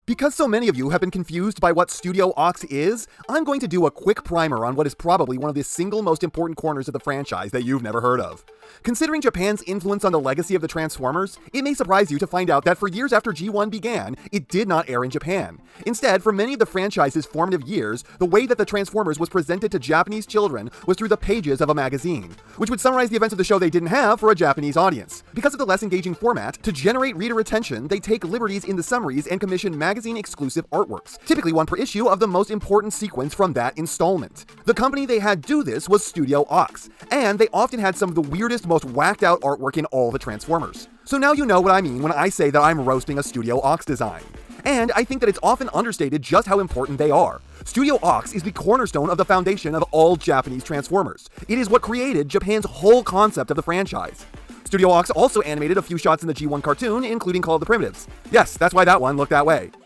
Because so many of you have been confused by what Studio Ox is, I'm going to do a quick primer on what is probably one of the single most important corners of the franchise that you've never heard of. Considering Japan's influence on the legacy of the Transformers, it may surprise you to find out that for years after G1 began, it did not air in Japan. Instead, for many of the franchise's formative years, the way that the Transformers was presented to Japanese children was through the pages of a magazine, which would summarize the events of the show they didn't have for a Japanese audience. Because of the less engaging format, to generate reader attention, they take liberties in the summaries and commission magazine-exclusive artworks, typically one per issue of the most important sequence from that installment. The company they had do this was Studio Ox, and they often had some of the weirdest, most whacked-out artwork in all the Transformers. So now you know what I mean when I say that I'm roasting a Studio Ox design. And I think that it's often understated just how important they are. Studio Ox is the cornerstone of the foundation of all Japanese Transformers. It is what created Japan's whole concept of the franchise. Studio Ox also animated a few shots in the G1 cartoon, including Call of the Primitives. Yes, that's why that one looked that way.